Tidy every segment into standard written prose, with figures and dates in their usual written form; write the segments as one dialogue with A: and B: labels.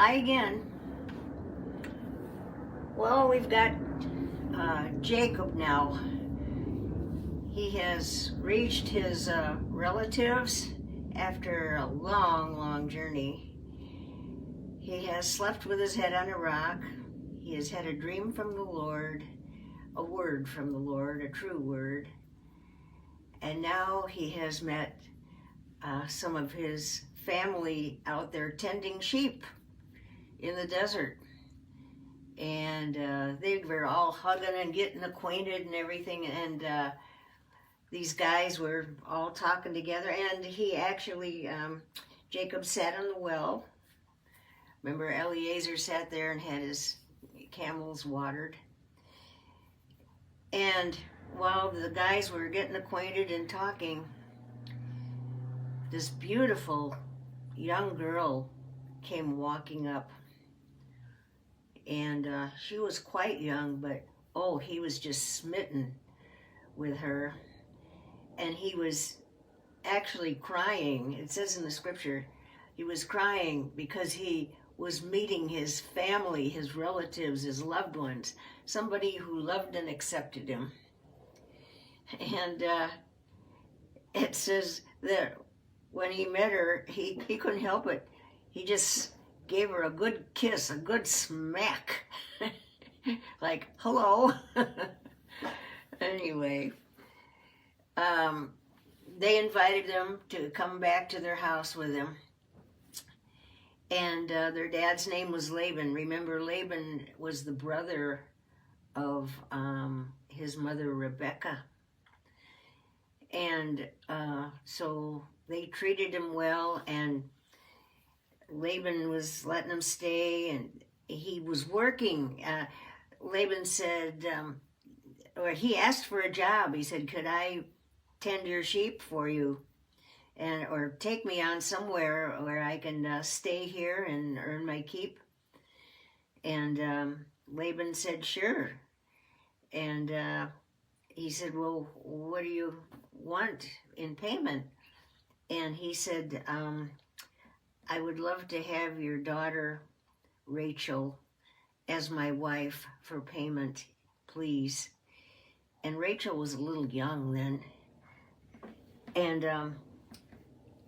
A: Hi again. Well, we've got Jacob now. He has reached his relatives after a long, long journey. He has slept with his head on a rock. He has had a dream from the Lord, a word from the Lord, a true word. And now he has met some of his family out there tending sheep in the desert. And they were all hugging and getting acquainted and everything, and these guys were all talking together, and he actually, Jacob sat on the well. Remember, Eliezer sat there and had his camels watered, and while the guys were getting acquainted and talking, this beautiful young girl came walking up. And she was quite young, but oh, he was just smitten with her. And he was actually crying. It says in the scripture, he was crying because he was meeting his family, his relatives, his loved ones, somebody who loved and accepted him. And it says that when he met her, he couldn't help it. He just gave her a good kiss, a good smack. Like, hello. Anyway, they invited them to come back to their house with them. And their dad's name was Laban. Remember, Laban was the brother of his mother, Rebecca. And so they treated him well, and Laban was letting him stay, and he was working. Laban said, or he asked for a job. He said, could I tend your sheep for you? Or take me on somewhere where I can stay here and earn my keep? And Laban said, sure. And he said, well, what do you want in payment? And he said, I would love to have your daughter, Rachel, as my wife for payment, please. And Rachel was a little young then. And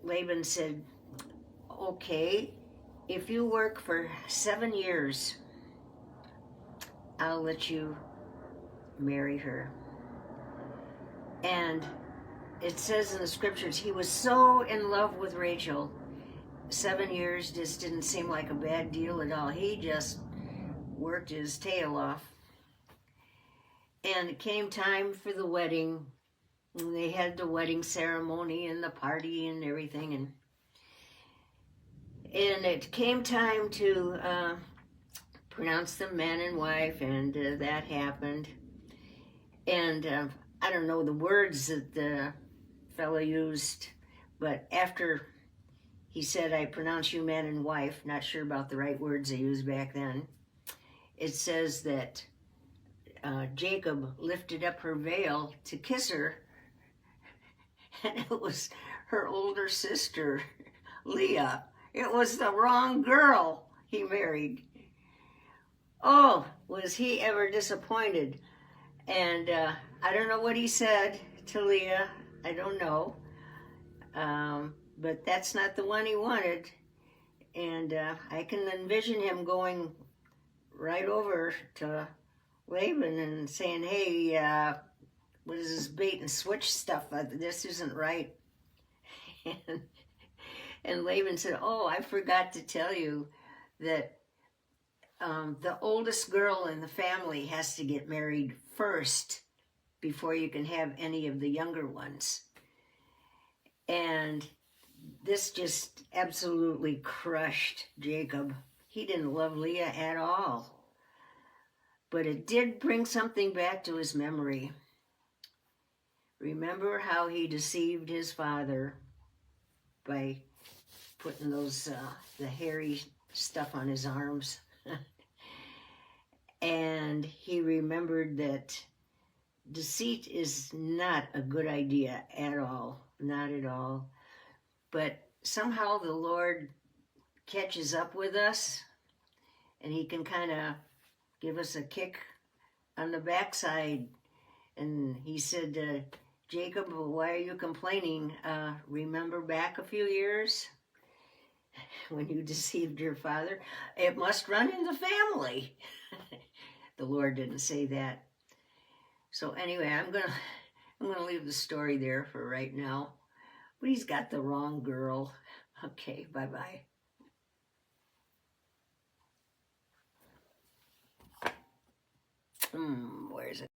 A: Laban said, okay, if you work for 7 years, I'll let you marry her. And it says in the scriptures, he was so in love with Rachel. 7 years just didn't seem like a bad deal at all. He just worked his tail off. And it came time for the wedding. And they had the wedding ceremony and the party and everything. And it came time to pronounce them man and wife, and that happened. And I don't know the words that the fellow used, but after he said, I pronounce you man and wife, not sure about the right words they used back then. It says that Jacob lifted up her veil to kiss her, and it was her older sister, Leah. It was the wrong girl he married. Oh, was he ever disappointed? And I don't know what he said to Leah. I don't know. But that's not the one he wanted. And I can envision him going right over to Laban and saying, hey, what is this bait and switch stuff? This isn't right. And Laban said, oh, I forgot to tell you that the oldest girl in the family has to get married first before you can have any of the younger ones. And this just absolutely crushed Jacob. He didn't love Leah at all. But it did bring something back to his memory. Remember how he deceived his father by putting those the hairy stuff on his arms. And he remembered that deceit is not a good idea at all. Not at all. But somehow the Lord catches up with us and he can kind of give us a kick on the backside. And he said, Jacob, why are you complaining? Remember back a few years when you deceived your father? It must run in the family. The Lord didn't say that. So anyway, I'm gonna leave the story there for right now. But he's got the wrong girl. Okay, bye-bye. Where is it?